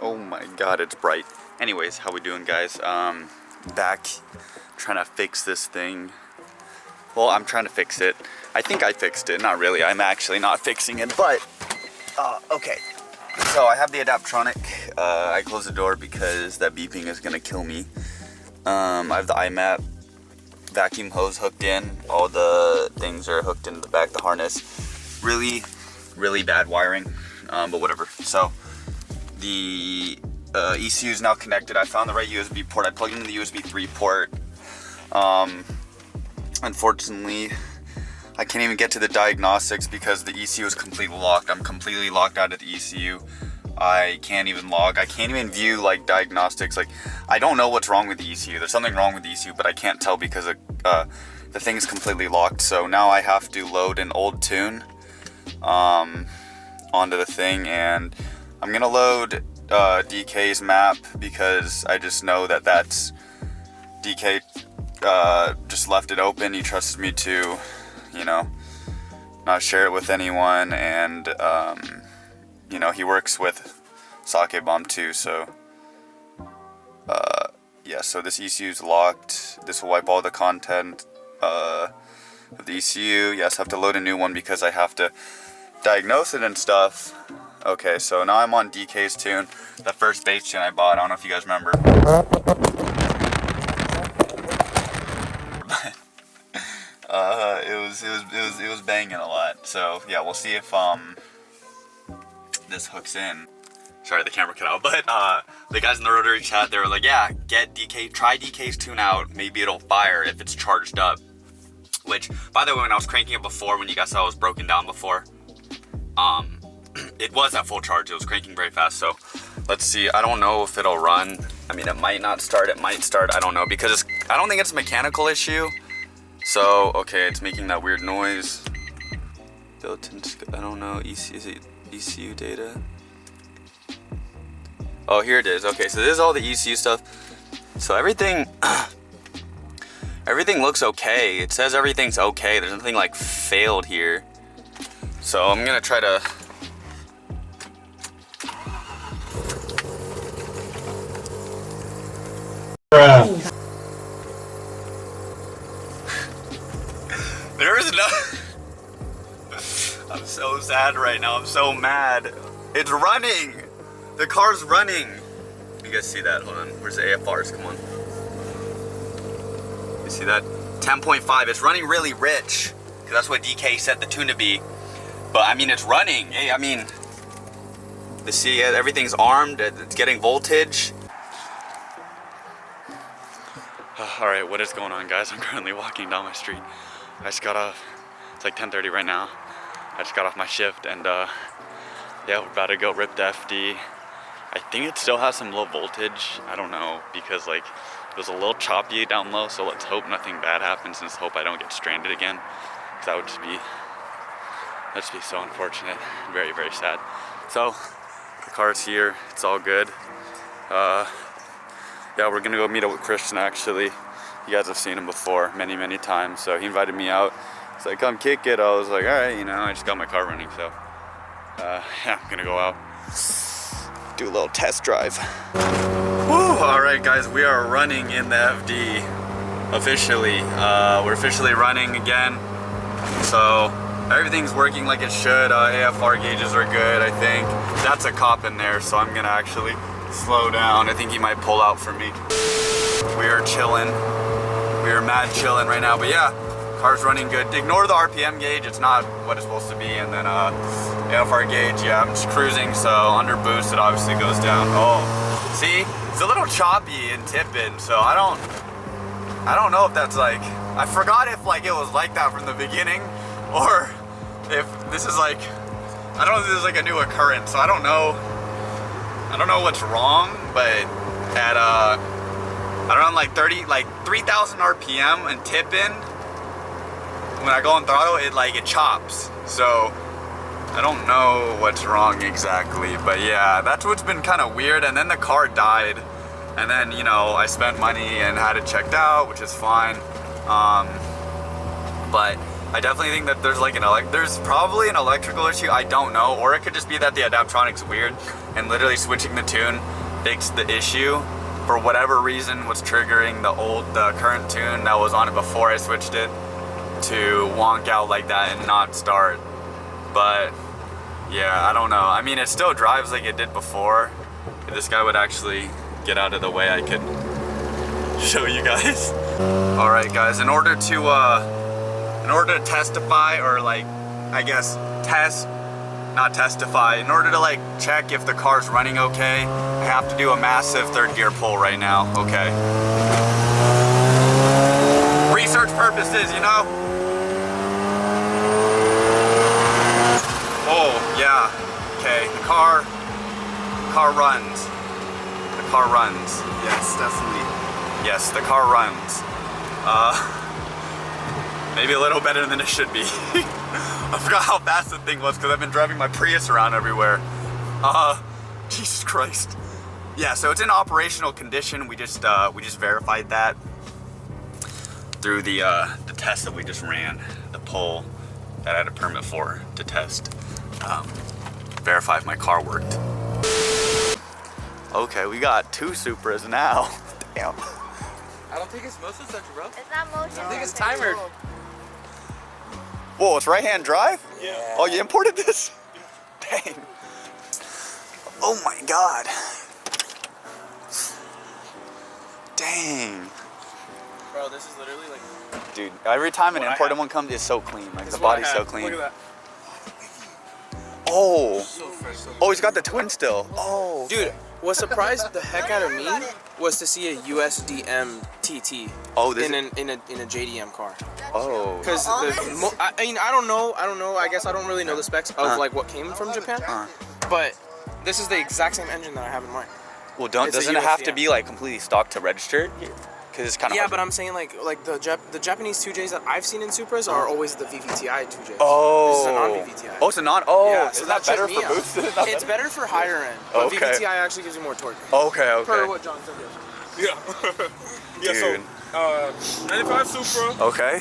Oh my god, it's bright. Anyways, how we doing, guys? Back trying to fix this thing. Well, I'm trying to fix it. I think I fixed it. Not really. I'm actually not fixing it, but okay. So I have the Adaptronic. I closed the door because that beeping is gonna kill me. I have the iMap vacuum hose hooked in. All the things are hooked into the back of the harness. Really bad wiring, but whatever. So the ECU is now connected. I found the right USB port. I plugged into the USB 3 port. Unfortunately, I can't even get to the diagnostics because the ECU is completely locked. I'm completely locked out of the ECU. I can't even log. I can't even view like diagnostics. Like, I don't know what's wrong with the ECU. There's something wrong with the ECU, but I can't tell because the thing's completely locked. So now I have to load an old tune onto the thing, and I'm gonna load DK's map because I just know that that's DK just left it open. He trusted me to, you know, not share it with anyone, and you know, he works with Sake Bomb too, so yeah, so this ECU is locked. This will wipe all the content of the ECU. Yes, I have to load a new one because I have to diagnose it and stuff. Okay, so now I'm on DK's tune, the first bass tune I bought. I don't know if you guys remember. It was banging a lot. So yeah, we'll see if this hooks in. Sorry, the camera cut out. But the guys in the rotary chat, they were like, yeah, try DK's tune out. Maybe it'll fire if it's charged up. Which, by the way, when I was cranking it before, when you guys saw it was broken down before, it was at full charge. It was cranking very fast. So let's see. I don't know if it'll run. I mean, it might not start. It might start. I don't know, because I don't think it's a mechanical issue. So okay, it's making that weird noise. Built-in. I don't know. Is it ECU data? Oh, here it is. Okay, so this is all the ECU stuff. So everything looks okay. It says everything's okay. There's nothing like failed here. So I'm gonna try to There's no I'm so sad right now. I'm so mad. It's running. The car's running. You guys see that? Hold on. Where's the AFRs? Come on. You see that? 10.5. It's running really rich, because that's what DK set the tune to be. But I mean, it's running. Hey, I mean, you see, everything's armed. It's getting voltage. All right, what is going on, guys? I'm currently walking down my street. I just got off. It's like 10:30 right now. I just got off my shift, and yeah, we're about to go rip the FD. I think it still has some low voltage. I don't know, because like it was a little choppy down low. So let's hope nothing bad happens, and let's hope I don't get stranded again, because that would just be so unfortunate. Very, very sad. So the car's here. It's all good. Yeah, we're gonna go meet up with Cristian. Actually, you guys have seen him before many times. So he invited me out. He's like, come kick it. I was like, all right, you know, I just got my car running, so yeah, I'm gonna go out, do a little test drive. Woo! All right, guys, we are running in the FD officially. We're officially running again. So everything's working like it should. AFR gauges are good, I think. That's a cop in there, so I'm gonna actually slow down. I think he might pull out for me. We are chilling. We are mad chilling right now, but yeah, car's running good. Ignore the RPM gauge, it's not what it's supposed to be. And then AFR gauge, yeah, I'm just cruising, so under boost it obviously goes down. Oh, see, it's a little choppy and tipping, so I don't know if that's like, I forgot if like it was like that from the beginning, or if this is like, I don't know if this is like a new occurrence, so I don't know what's wrong, but at around like 3,000 RPM and tipping, when I go on throttle, it chops. So I don't know what's wrong exactly, but yeah, that's what's been kind of weird. And then the car died, and then, you know, I spent money and had it checked out, which is fine. But I definitely think that there's like there's probably an electrical issue, I don't know, or it could just be that the Adaptronic's weird and literally switching the tune fixed the issue. For whatever reason, what's triggering the current tune that was on it before I switched it to wonk out like that and not start. But yeah, I don't know. I mean, it still drives like it did before. If this guy would actually get out of the way, I could show you guys. All right, guys. In order to testify, or like, I guess not testify. In order to like check if the car's running okay, I have to do a massive third gear pull right now. Okay. Research purposes, you know. Oh yeah. Okay. The car runs. The car runs. Yes, definitely. Yes, the car runs. Maybe a little better than it should be. I forgot how fast the thing was because I've been driving my Prius around everywhere. Jesus Christ. Yeah, so it's in operational condition. We just verified that through the test that we just ran, the poll that I had a permit for to test, verify if my car worked. Okay, we got 2 Supras now. Damn. I don't think it's motion sensor, bro. It's not motion. I think it's timer. Whoa, it's right-hand drive? Yeah. Oh, you imported this? Dang. Oh my God. Dang. Bro, this is literally like... Dude, every time an imported one comes, it's so clean. Like, the body's so clean. Look at that. Oh. So fresh, so Oh, he's got the twin still. Oh. dude, what surprised the heck out of me was to see a USDM TT in a JDM car. Oh. Because I mean, I don't know. I guess I don't really know the specs of like what came from Japan. But this is the exact same engine that I have in mind. Well, doesn't it have to be like completely stock to register it? Because it's kind of yeah, but I'm saying like the Japanese 2Js that I've seen in Supras are always the VVTi 2Js. Oh. This is a non-VVTI. Oh, it's a non. Oh, yeah, so so that better for boost? It's better for higher end. But Okay. VVTi actually gives you more torque. Okay, okay. Per what John said. Yeah. Yeah, Dude. so 95 Supra. Okay.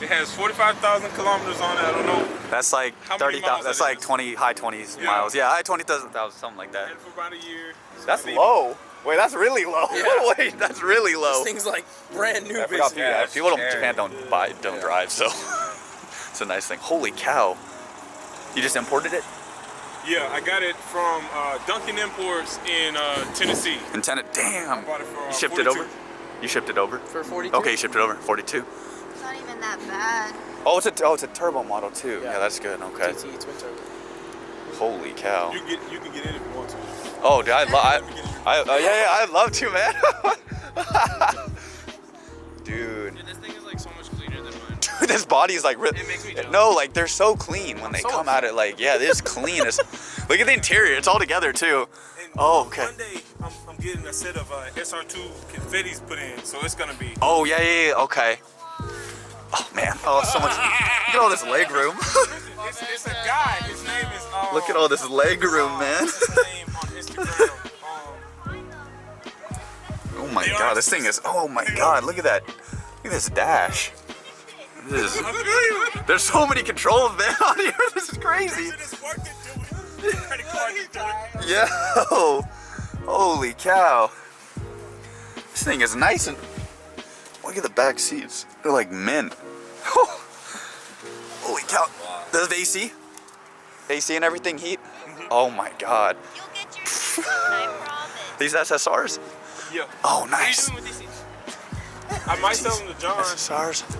It has 45,000 kilometers on it. I don't know. That's like How many 30,000. miles That's that like is? 20, high 20s Yeah. miles. Yeah, high 20,000, something like that. And for about a year. That's low. Wait, that's really low. Yeah. Wait, that's really low. This thing's like brand new. I forgot basically. people in Japan don't drive, so it's a nice thing. Holy cow! You just imported it? Yeah, I got it from Dunkin' Imports in Tennessee. In damn. I bought it for You shipped 42. it over? You shipped it over? For 42. Okay, you shipped it over. 42. It's not even that bad. Oh, it's a turbo model too. Yeah, that's good. Okay. TT twin turbo. Holy cow. You can get in if you want to. Oh, dude, I'd love to, man. Dude. Dude, this thing is like so much cleaner than mine. Dude, this body is like It makes me jealous. no, like they're so clean when they So come at it. Like, yeah, this is clean. Look at the interior; it's all together too. And Oh, okay. One day, I'm getting a set of SR2 confettis put in, so it's gonna be. Oh yeah, okay. Oh man, so much. Look at all this leg room. It's a guy. His name is. Look at all this leg room, man. What's his name on Instagram? Oh my God, this thing is. Oh my God, look at that. Look at this dash. There's so many controls, man, on here. This is crazy. Yo, holy cow. This thing is nice and. Look at the back seats. They're like mint. Holy cow. Does the AC? AC and everything heat? Oh my God. You'll get your seat, I promise. These SSRs? Yeah. Oh, nice. What are you doing with these seats? I might sell them to John. SSRs. You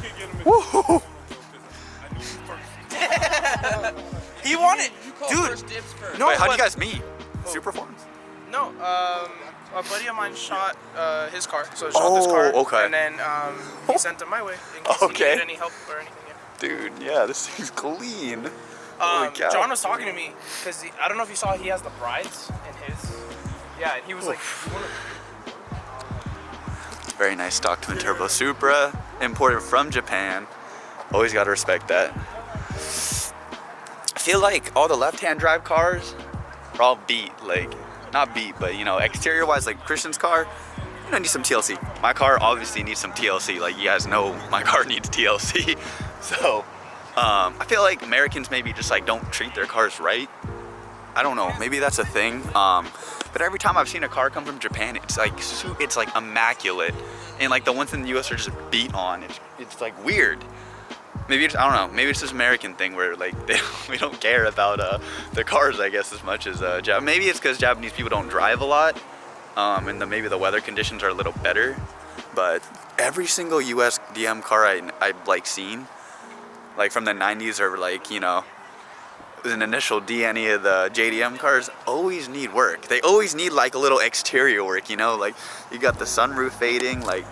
can get them if Woo. I knew you first. He wanted, dude. First dibs first. Wait, how'd you guys meet? Super forms? No, a buddy of mine shot his car, so I shot this car. Okay. And then he sent him my way in case Okay. he needed any help or anything. Yeah. Dude, yeah, this thing's clean. Holy cow. John was talking to me because I don't know if you saw he has the brides in his. Yeah, and he was like, Very nice stock twin turbo Supra, imported from Japan. Always gotta respect that. I feel like all the left-hand drive cars are all beat, like, not beat, but you know, exterior-wise, like Christian's car, know, need some TLC. My car obviously needs some TLC. Like, you guys know my car needs TLC. So, I feel like Americans maybe just like don't treat their cars right. I don't know, maybe that's a thing. But every time I've seen a car come from Japan, it's like immaculate. And like the ones in the US are just beat on. It's like weird. Maybe it's, I don't know, maybe it's this American thing where like we don't care about the cars, I guess, as much as maybe it's because Japanese people don't drive a lot. And maybe the weather conditions are a little better. But every single US DM car I've like seen, like from the 90s or like, you know, an initial D, any of the JDM cars always need work. They always need like a little exterior work, you know, like you got the sunroof fading, like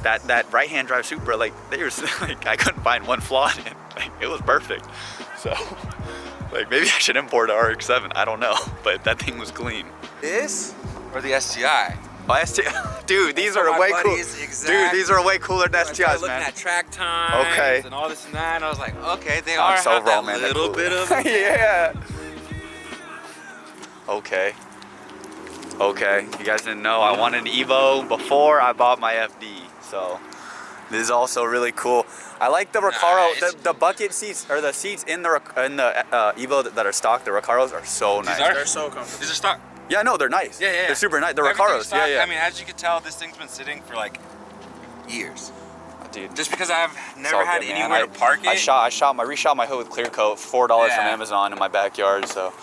that right-hand drive Supra, like there's like I couldn't find one flaw in it. Like it was perfect. So like maybe I should import a RX-7, I don't know, but that thing was clean. This or the STI? Oh, STI, dude, these are way cool. Dude, these are way cooler than STIs, man. Looking at track times and all this and that, and I was like, okay, they are so have raw, that man, little cool. bit of yeah. Okay, you guys didn't know I wanted an Evo before I bought my FD, so this is also really cool. I like the Recaro, Nice. the bucket seats, or the seats in the Evo that are stock, the Recaros are so nice. They're so comfortable. These are stock. Yeah, no, they're nice. Yeah. They're super nice. The Everything's Recaros, stock. yeah. I mean, as you can tell, this thing's been sitting for like years. Dude, Just because I've it's never all had good, man. anywhere to park it. I reshot my hood with clear coat, $4 from Yeah. Amazon in my backyard, so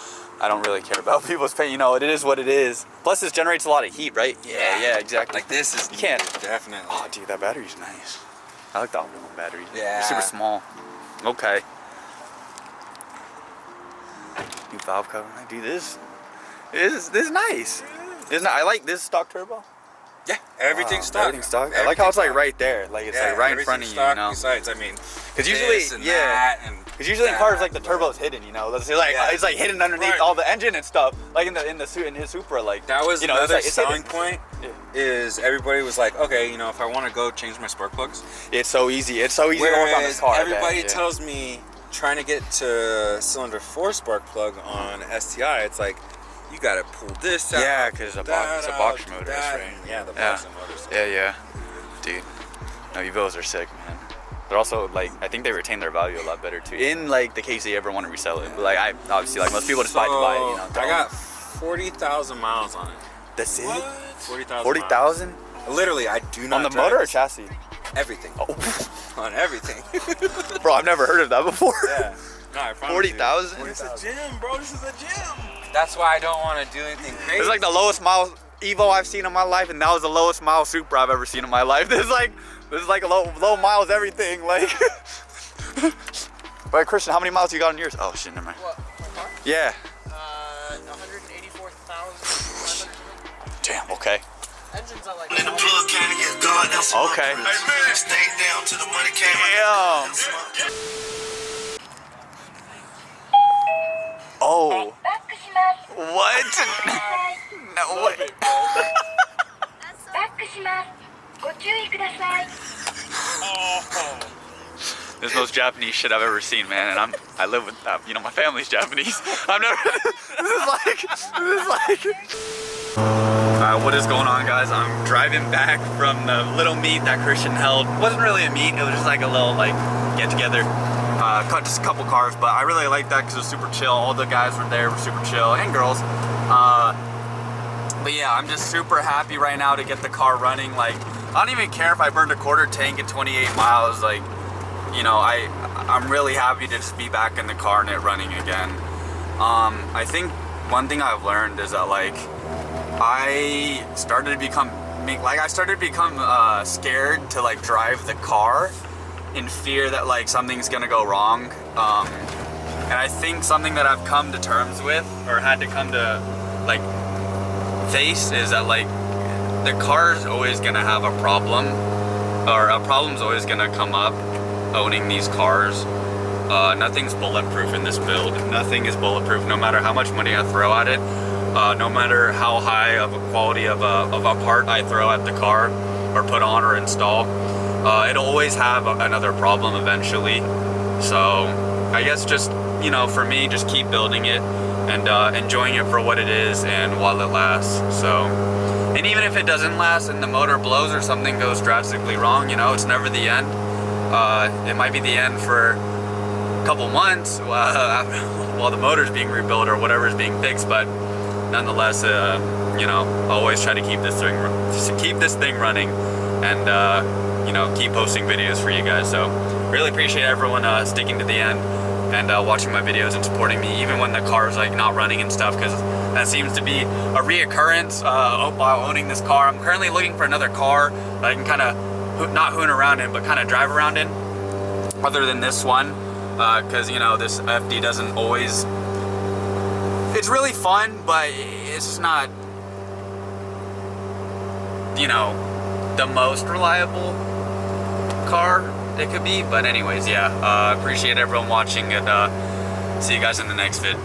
I don't really care about people's paint. You know, it is what it is. Plus, this generates a lot of heat, right? Yeah, exactly. Like this is You can't. definitely. Oh, dude, that battery's nice. I like the optimal battery. Yeah. It's super small. Okay. New valve cover. Dude, this is nice. Isn't it? I like this stock turbo. Yeah, everything's stock. Everything's stock. I like how it's like right there. Like it's like right in front of you, you know. Besides, I mean, Because usually, this and that and because usually in cars like the turbo's hidden, you know. It's like Yeah. it's like hidden underneath Right. all the engine and stuff. Like in his Supra, like that was you know, another it's selling hidden. point. Yeah. Is everybody was like, okay, you know, if I want to go change my spark plugs, It's so easy. It's so easy to work on this whereas car. I bet, everybody yeah. tells me trying to get to cylinder 4 spark plug on STI, it's like you gotta pull this out. Yeah, because it's a box out, motor, that, right? Yeah, the Yeah. box motors. Yeah. Dude, no, Evos are sick, man. They're also like, I think they retain their value a lot better too. In like the case they ever want to resell it. But like I obviously like most people just buy it to buy it, you know. I got 40,000 miles on it. That's it. 40,000. 40,000 Literally, I do not on the drive motor or this. chassis? Everything. Oh, On everything. bro, I've never heard of that before. Yeah. No, I promise you. 40,000. It's a gym, bro. This is a gym. That's why I don't want to do anything crazy. It's like the lowest mile Evo I've seen in my life, and that was the lowest mile Supra I've ever seen in my life. This is like low miles everything. Like, but Christian, how many miles you got on yours? Oh shit, never mind. What? My car? Yeah. 184,500. Damn. Okay. Engine's at like. Okay. Damn. Oh. What? No way. バックします。ご注意ください。 This is the most Japanese shit I've ever seen, man. And I live with you know, my family's Japanese. I've never. This is like. What is going on, guys? I'm driving back from the little meet that Christian held. It wasn't really a meet. It was just like a little like get together. Cut just a couple cars, but I really liked that because it was super chill. All the guys were there, were super chill, and girls. But yeah, I'm just super happy right now to get the car running. Like, I don't even care if I burned a quarter tank at 28 miles. Like, you know, I'm really happy to just be back in the car and it running again. I think one thing I've learned is that like I started to become scared to like drive the car in fear that like something's gonna go wrong. And I think something that I've come to terms with or had to come to like face is that like the car's always gonna have a problem, or a problem's always gonna come up owning these cars. Nothing's bulletproof in this build. Nothing is bulletproof, no matter how much money I throw at it, no matter how high of a quality of a part I throw at the car or put on or install. It'll always have another problem eventually. So I guess just, you know, for me, just keep building it and enjoying it for what it is and while it lasts. So And even if it doesn't last and the motor blows or something goes drastically wrong, you know, it's never the end. It might be the end for a couple months while the motor's being rebuilt or whatever is being fixed, but nonetheless, you know, always try to keep this thing running, and you know, keep posting videos for you guys. So really appreciate everyone sticking to the end and watching my videos and supporting me, even when the car is like not running and stuff, because that seems to be a reoccurrence while owning this car. I'm currently looking for another car that I can kind of not hoon around in, but kind of drive around in, other than this one, because you know, this FD doesn't always. It's really fun, but it's just not, you know, the most reliable car it could be. But anyways, yeah, appreciate everyone watching, and see you guys in the next vid.